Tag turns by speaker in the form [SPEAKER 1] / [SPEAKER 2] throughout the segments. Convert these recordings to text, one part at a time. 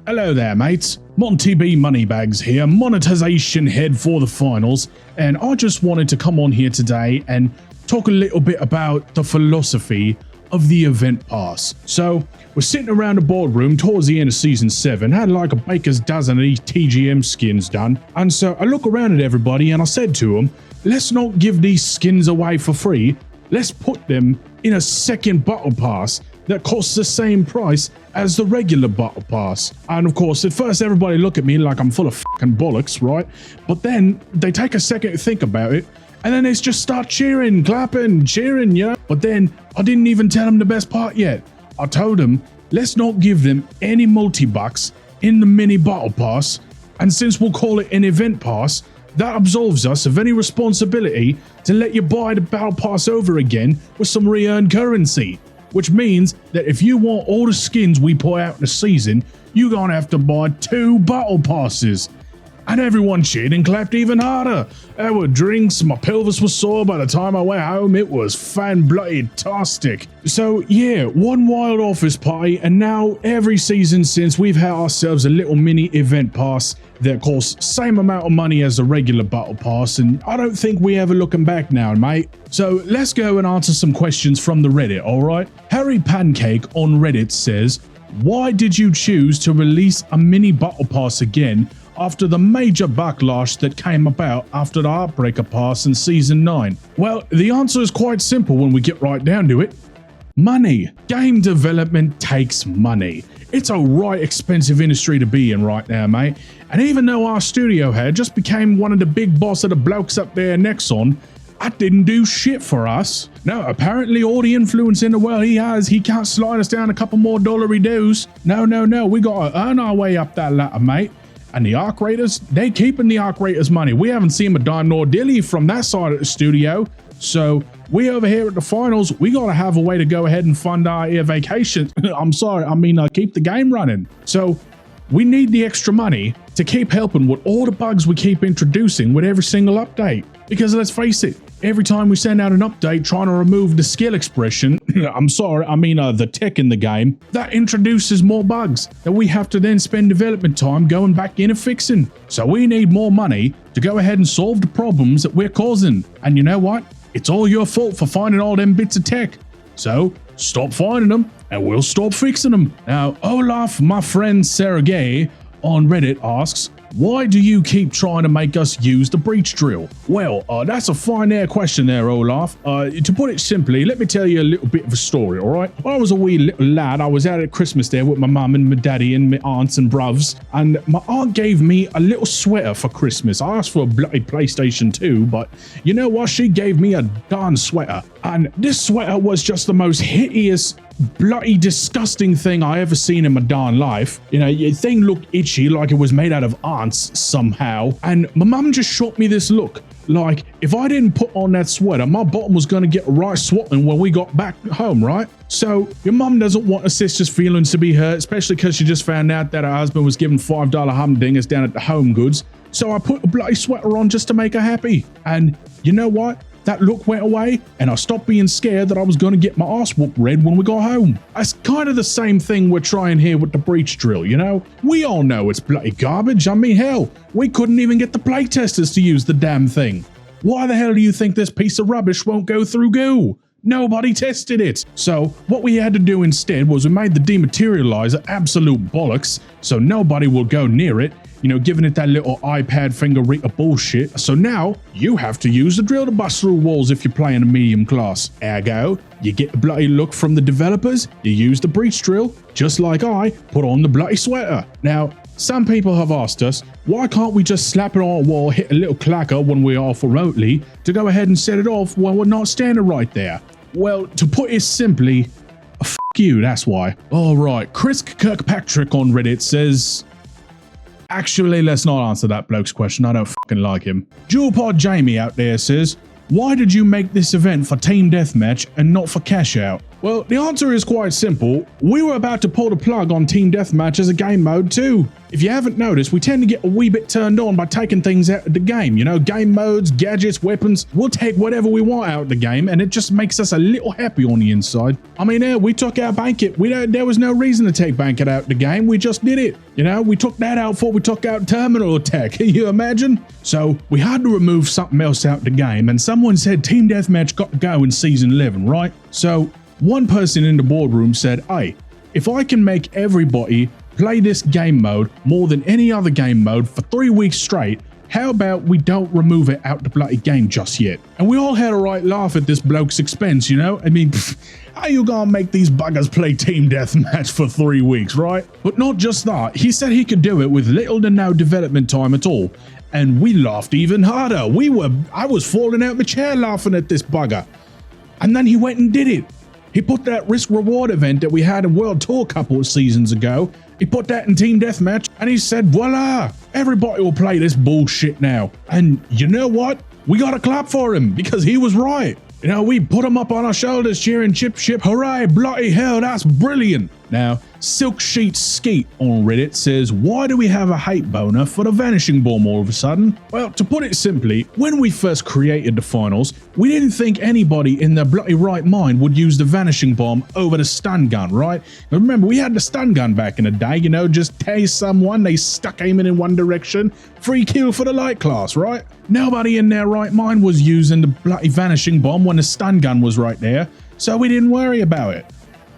[SPEAKER 1] Hello there, mates. Monty B Moneybags here, monetization head for the finals, and I just wanted to come on here today and talk a little bit about the philosophy of the event pass. So, we're sitting around the boardroom towards the end of season 7, had like a baker's dozen of these TGM skins done, and so I look around at everybody and I said to them, let's not give these skins away for free, let's put them in a second battle pass that costs the same price as the regular battle pass. And of course, at first everybody look at me like I'm full of fucking bollocks, right? But then they take a second to think about it, and then they just start cheering, clapping, cheering, you know? But then I didn't even tell them the best part yet. I told them, let's not give them any multi-bucks in the mini battle pass, and since we'll call it an event pass, that absolves us of any responsibility to let you buy the battle pass over again with some re-earned currency. Which means that if you want all the skins we put out in the season, you're gonna have to buy 2 battle passes. And everyone cheered and clapped even harder. There were drinks, my pelvis was sore by the time I went home, it was fan-bloody-tastic. So yeah, one wild office party, and now every season since we've had ourselves a little mini event pass that costs same amount of money as the regular battle pass, and I don't think we ever looking back now, mate. So let's go and answer some questions from the Reddit, alright? Harry Pancake on Reddit says, why did you choose to release a mini battle pass again after the major backlash that came about after the Heartbreaker Pass in Season 9? Well, the answer is quite simple when we get right down to it. Money. Game development takes money. It's a right expensive industry to be in right now, mate. And even though our studio head just became one of the big boss of the blokes up there Nexon, that didn't do shit for us. No, apparently all the influence in the world he has, he can't slide us down a couple more dollary dues. No, we gotta earn our way up that ladder, mate. And the Arc Raiders, they keeping the Arc Raiders money. We haven't seen a dime nor dilly from that side of the studio. So we over here at the finals, we gotta have a way to go ahead and fund our vacation. I'm sorry, I mean keep the game running. So we need the extra money to keep helping with all the bugs we keep introducing with every single update. Because let's face it, every time we send out an update trying to remove the skill expression, I'm sorry, I mean the tech in the game, that introduces more bugs that we have to then spend development time going back in and fixing. So we need more money to go ahead and solve the problems that we're causing. And you know what? It's all your fault for finding all them bits of tech. So stop finding them and we'll stop fixing them. Now, Olaf, my friend Sergey on Reddit asks, why do you keep trying to make us use the breach drill? Well, that's a fine air question there, Olaf. To put it simply, let me tell you a little bit of a story, alright? When I was a wee little lad, I was out at Christmas there with my mum and my daddy and my aunts and bruvs, and my aunt gave me a little sweater for Christmas. I asked for a bloody PlayStation 2, but you know what? She gave me a darn sweater. And this sweater was just the most hideous, bloody disgusting thing I ever seen in my darn life. You know, the thing looked itchy like it was made out of ants somehow, and my mum just shot me this look like if I didn't put on that sweater, my bottom was going to get right swollen when we got back home, right? So your mum doesn't want her sister's feelings to be hurt, especially because she just found out that her husband was giving $5 humdingers down at the Home Goods. So I put a bloody sweater on just to make her happy, and you know what? That look went away, and I stopped being scared that I was going to get my ass whooped red when we got home. That's kind of the same thing we're trying here with the breach drill, you know? We all know it's bloody garbage. I mean, hell, we couldn't even get the playtesters to use the damn thing. Why the hell do you think this piece of rubbish won't go through goo? Nobody tested it. So what we had to do instead was we made the dematerializer absolute bollocks, so nobody will go near it, you know, giving it that little iPad finger reader bullshit. So now you have to use the drill to bust through walls if you're playing a medium class. Ergo, you get the bloody look from the developers, you use the breach drill, just like I put on the bloody sweater. Now, some people have asked us, why can't we just slap it on a wall, hit a little clacker when we're off remotely to go ahead and set it off when we're not standing right there? Well, to put it simply, f*** you, that's why. Alright, Chris Kirkpatrick on Reddit says, actually, let's not answer that bloke's question, I don't fucking like him. Dualpod Jamie out there says, why did you make this event for Team Deathmatch and not for Cash Out? Well, the answer is quite simple. We were about to pull the plug on Team Deathmatch as a game mode too. If you haven't noticed, we tend to get a wee bit turned on by taking things out of the game. You know, game modes, gadgets, weapons. We'll take whatever we want out of the game, and it just makes us a little happy on the inside. I mean, we took our Bankit. There was no reason to take Bankit out of the game. We just did it. You know, we took that out before we took out Terminal Attack. Can you imagine? So we had to remove something else out of the game, and someone said Team Deathmatch got to go in Season 11, right? So one person in the boardroom said, hey, if I can make everybody play this game mode more than any other game mode for 3 weeks straight, how about we don't remove it out the bloody game just yet? And we all had a right laugh at this bloke's expense, you know? I mean, how you gonna make these buggers play Team Deathmatch for 3 weeks, right? But not just that, he said he could do it with little to no development time at all. And we laughed even harder. I was falling out my chair laughing at this bugger. And then he went and did it. He put that risk reward event that we had in World Tour a couple of seasons ago, he put that in Team Deathmatch, and he said, voila, everybody will play this bullshit now. And you know what? We got to clap for him, because he was right. You know, we put him up on our shoulders cheering chip ship, hooray, bloody hell, that's brilliant. Now, Silk Sheet Skeet on Reddit says, why do we have a hate boner for the Vanishing Bomb all of a sudden? Well, to put it simply, when we first created the finals, we didn't think anybody in their bloody right mind would use the Vanishing Bomb over the stun gun, right? Now remember, we had the stun gun back in the day, you know, just tase someone, they stuck aiming in one direction, free kill for the light class, right? Nobody in their right mind was using the bloody Vanishing Bomb when the stun gun was right there, so we didn't worry about it.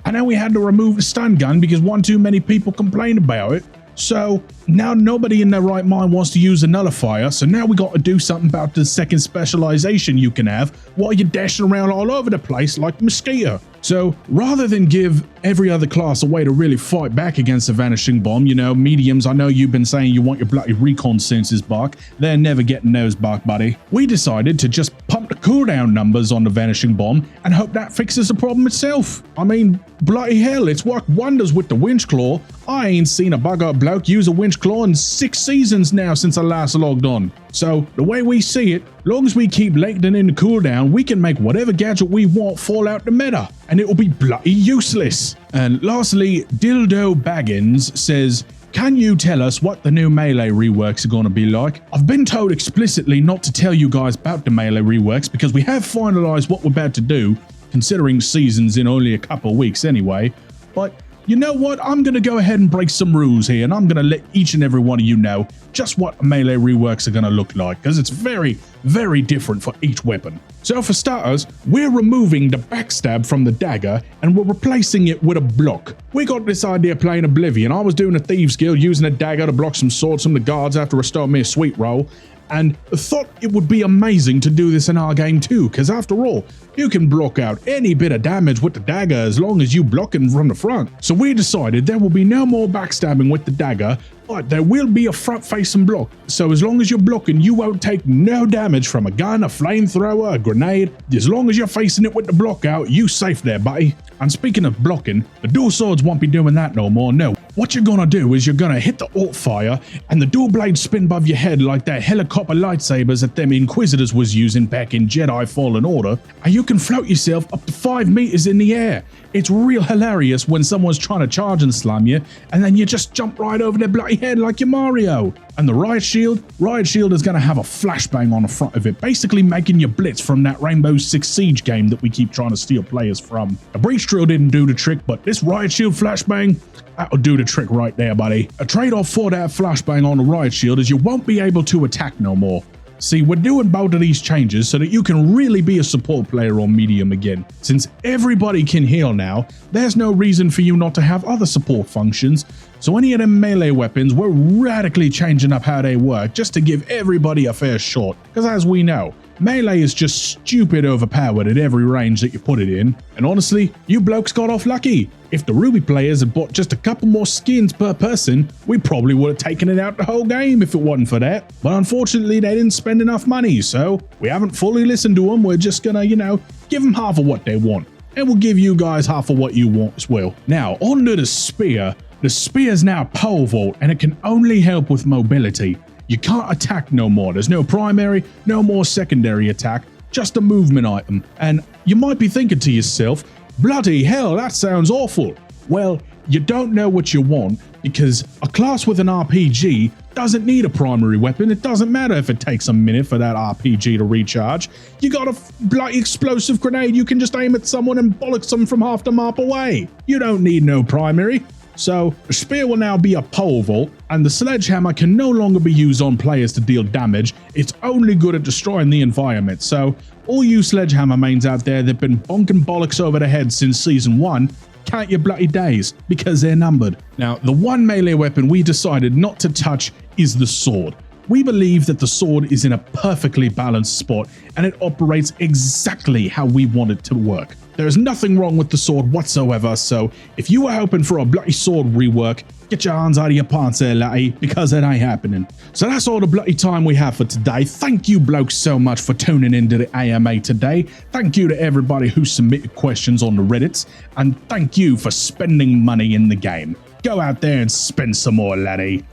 [SPEAKER 1] And then we had to remove the stun gun because one too many people complained about it. So now nobody in their right mind wants to use a nullifier. So now we got to do something about the second specialization you can have while you're dashing around all over the place like a mosquito. So rather than give every other class a way to really fight back against the Vanishing Bomb, you know, mediums, I know you've been saying you want your bloody recon senses back. They're never getting those back, buddy. We decided to just pump the cooldown numbers on the Vanishing Bomb and hope that fixes the problem itself. I mean, bloody hell, it's worked wonders with the Winch Claw. I ain't seen a bug-up bloke use a Winch Claw in 6 seasons now since I last logged on. So the way we see it, long as we keep lengthening the cooldown, we can make whatever gadget we want fall out the meta, and it will be bloody useless. And lastly, Dildo Baggins says, can you tell us what the new Melee reworks are going to be like? I've been told explicitly not to tell you guys about the Melee reworks because we have finalized what we're about to do, considering season's in only a couple of weeks anyway, but you know what? I'm going to go ahead and break some rules here, and I'm going to let each and every one of you know just what Melee reworks are going to look like, because it's very, very different for each weapon. So for starters, we're removing the backstab from the dagger, and we're replacing it with a block. We got this idea playing Oblivion. I was doing a Thieves Guild using a dagger to block some swords from the guards after restoring me a sweet roll, and thought it would be amazing to do this in our game too, because after all, you can block out any bit of damage with the dagger as long as you block it from the front. So we decided there will be no more backstabbing with the dagger, but there will be a front-facing block. So as long as you're blocking, you won't take no damage from a gun, a flamethrower, a grenade. As long as you're facing it with the block out, you safe there, buddy. And speaking of blocking, the dual swords won't be doing that no more, no. What you're gonna do is you're gonna hit the alt fire and the dual blades spin above your head like that helicopter lightsabers that them Inquisitors was using back in Jedi Fallen Order, and you can float yourself up to 5 meters in the air. It's real hilarious when someone's trying to charge and slam you, and then you just jump right over their bloody head like you're Mario. And the riot shield is going to have a flashbang on the front of it, basically making you blitz from that Rainbow Six Siege game that we keep trying to steal players from. The breach drill didn't do the trick, but this riot shield flashbang, that'll do the trick right there, buddy. A trade-off for that flashbang on the riot shield is you won't be able to attack no more. See, we're doing both of these changes so that you can really be a support player on medium again. Since everybody can heal now, there's no reason for you not to have other support functions. So any of them melee weapons, we're radically changing up how they work just to give everybody a fair shot. Because as we know, melee is just stupid overpowered at every range that you put it in. And honestly, you blokes got off lucky. If the Ruby players had bought just a couple more skins per person, we probably would have taken it out the whole game if it wasn't for that. But unfortunately, they didn't spend enough money, so we haven't fully listened to them. We're just gonna, give them half of what they want. And we'll give you guys half of what you want as well. Now, on to the spear. The spear's now pole vault, and it can only help with mobility. You can't attack no more. There's no primary, no more secondary attack, just a movement item. And you might be thinking to yourself, Bloody hell, that sounds awful. Well, you don't know what you want because a class with an RPG doesn't need a primary weapon. It doesn't matter if it takes a minute for that RPG to recharge. You got a bloody explosive grenade, you can just aim at someone and bollocks them from half the map away. You don't need no primary. So, the spear will now be a pole vault, and the sledgehammer can no longer be used on players to deal damage. It's only good at destroying the environment. So, all you sledgehammer mains out there that've been bonking bollocks over the head since season 1, count your bloody days, because they're numbered. Now, the one melee weapon we decided not to touch is the sword. We believe that the sword is in a perfectly balanced spot, and it operates exactly how we want it to work. There is nothing wrong with the sword whatsoever, so if you were hoping for a bloody sword rework, get your hands out of your pants there, laddie, because it ain't happening. So that's all the bloody time we have for today. Thank you blokes so much for tuning into the AMA today. Thank you to everybody who submitted questions on the Reddits, and thank you for spending money in the game. Go out there and spend some more, laddie.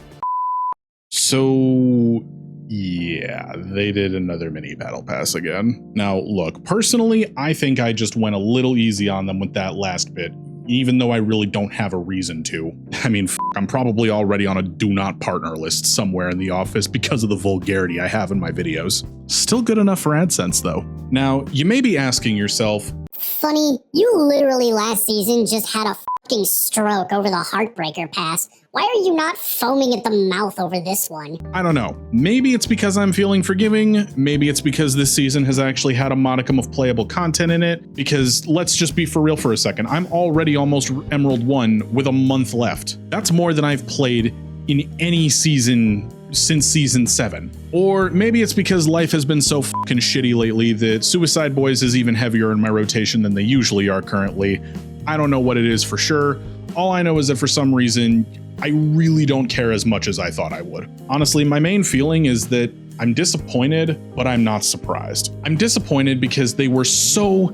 [SPEAKER 1] So, yeah, they did another mini battle pass again. Now, look, personally, I think I just went a little easy on them with that last bit, even though I really don't have a reason to. I mean, I'm probably already on a do not partner list somewhere in the office because of the vulgarity I have in my videos. Still good enough for AdSense, though. Now, you may be asking yourself,
[SPEAKER 2] Funny, you literally last season just had a fucking stroke over the Heartbreaker pass. Why are you not foaming at the mouth over this one?
[SPEAKER 1] I don't know. Maybe it's because I'm feeling forgiving. Maybe it's because this season has actually had a modicum of playable content in it. Because let's just be for real for a second. I'm already almost Emerald 1 with a month left. That's more than I've played in any season since season 7. Or maybe it's because life has been so fucking shitty lately that Suicide Boys is even heavier in my rotation than they usually are currently. I don't know what it is for sure. All I know is that for some reason, I really don't care as much as I thought I would. Honestly, my main feeling is that I'm disappointed, but I'm not surprised. I'm disappointed because they were so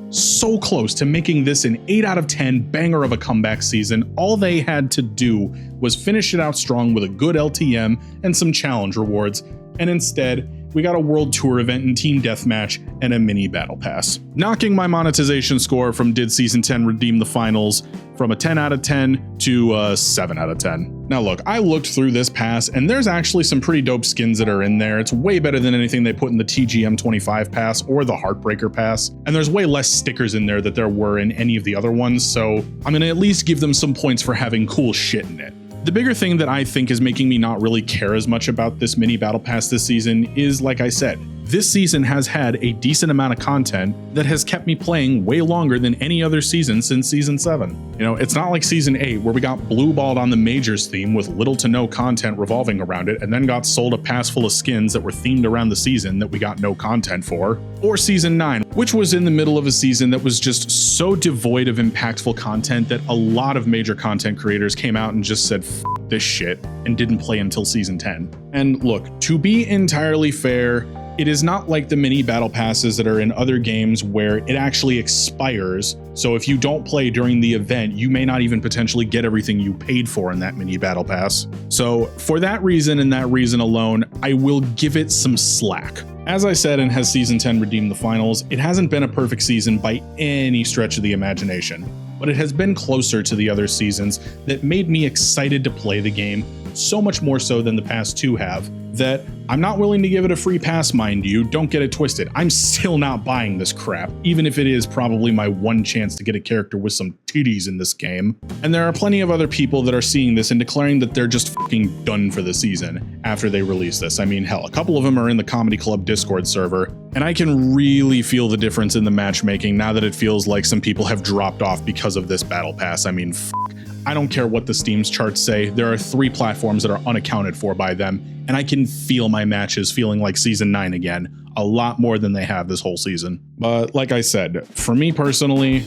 [SPEAKER 1] close to making this an 8 out of 10 banger of a comeback season. All they had to do was finish it out strong with a good LTM and some challenge rewards, and instead, we got a world tour event and team deathmatch and a mini battle pass, knocking my monetization score from did season 10 redeem the finals from a 10 out of 10 to a 7 out of 10. Now look, I looked through this pass and there's actually some pretty dope skins that are in there. It's way better than anything they put in the TGM 25 pass or the Heartbreaker pass. And there's way less stickers in there that there were in any of the other ones. So I'm gonna at least give them some points for having cool shit in it. The bigger thing that I think is making me not really care as much about this mini battle pass this season is, like I said, this season has had a decent amount of content that has kept me playing way longer than any other season since season 7. You know, it's not like season 8 where we got blueballed on the majors theme with little to no content revolving around it and then got sold a pass full of skins that were themed around the season that we got no content for. Or season 9, which was in the middle of a season that was just so devoid of impactful content that a lot of major content creators came out and just said, "F this shit," and didn't play until season 10. And look, to be entirely fair, it is not like the mini battle passes that are in other games where it actually expires. So if you don't play during the event, you may not even potentially get everything you paid for in that mini battle pass. So for that reason and that reason alone, I will give it some slack. As I said, and has season 10 redeemed the finals, it hasn't been a perfect season by any stretch of the imagination, but it has been closer to the other seasons that made me excited to play the game, so much more so than the past 2 have, that I'm not willing to give it a free pass, mind you. Don't get it twisted. I'm still not buying this crap, even if it is probably my one chance to get a character with some titties in this game. And there are plenty of other people that are seeing this and declaring that they're just fucking done for the season after they release this. I mean, hell, a couple of them are in the Comedy Club Discord server, and I can really feel the difference in the matchmaking now that it feels like some people have dropped off because of this battle pass. I mean, I don't care what the Steam's charts say. There are 3 platforms that are unaccounted for by them, and I can feel my matches feeling like season 9 again, a lot more than they have this whole season. But like I said, for me personally,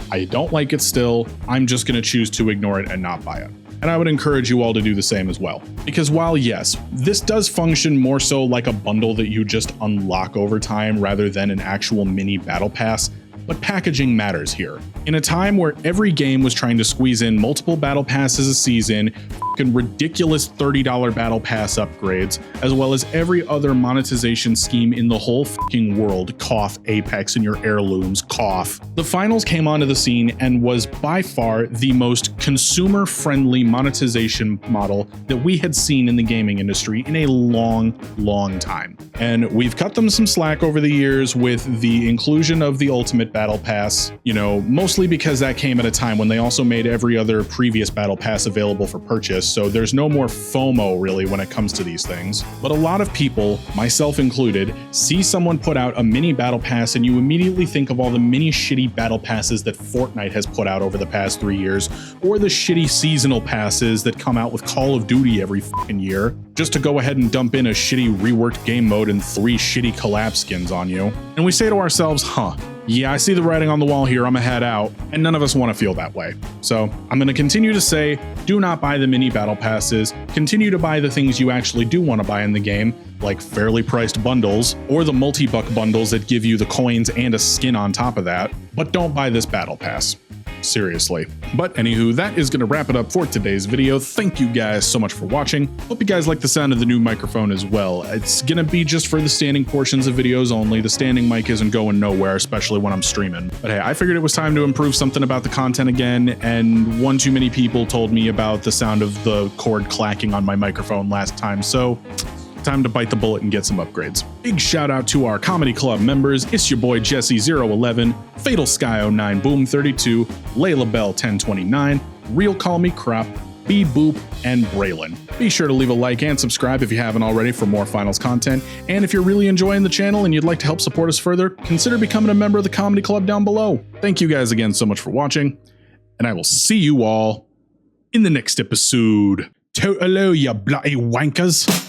[SPEAKER 1] I don't like it still. I'm just gonna choose to ignore it and not buy it. And I would encourage you all to do the same as well. Because while yes, this does function more so like a bundle that you just unlock over time rather than an actual mini battle pass, but packaging matters here. In a time where every game was trying to squeeze in multiple battle passes a season, fucking ridiculous $30 battle pass upgrades, as well as every other monetization scheme in the whole fucking world, cough Apex and your heirlooms, cough. The finals came onto the scene and was by far the most consumer-friendly monetization model that we had seen in the gaming industry in a long time. And we've cut them some slack over the years with the inclusion of the Ultimate Battle Pass, you know, mostly because that came at a time when they also made every other previous Battle Pass available for purchase, so there's no more FOMO really when it comes to these things. But a lot of people, myself included, see someone put out a mini Battle Pass and you immediately think of all the mini shitty Battle Passes that Fortnite has put out over the past 3 years, or the shitty seasonal passes that come out with Call of Duty every fucking year, just to go ahead and dump in a shitty reworked game mode and 3 shitty collab skins on you. And we say to ourselves, yeah, I see the writing on the wall here, I'ma head out, and none of us want to feel that way. So I'm going to continue to say, do not buy the mini battle passes, continue to buy the things you actually do want to buy in the game, like fairly priced bundles, or the multi-buck bundles that give you the coins and a skin on top of that, but don't buy this battle pass. Seriously. But anywho, that is going to wrap it up for today's video. Thank you guys so much for watching. Hope you guys like the sound of the new microphone as well. It's going to be just for the standing portions of videos only. The standing mic isn't going nowhere, especially when I'm streaming. But hey, I figured it was time to improve something about the content again, and one too many people told me about the sound of the cord clacking on my microphone last time, so time to bite the bullet and get some upgrades. Big shout out to our comedy club members. It's your boy Jesse011, Fatal Sky 09, Boom 32, Layla Bell 1029, Real Call Me Crop, B Boop, and Braylon. Be sure to leave a like and subscribe if you haven't already for more finals content. And if you're really enjoying the channel and you'd like to help support us further, consider becoming a member of the comedy club down below. Thank you guys again so much for watching, and I will see you all in the next episode. Toodaloo, you bloody wankers.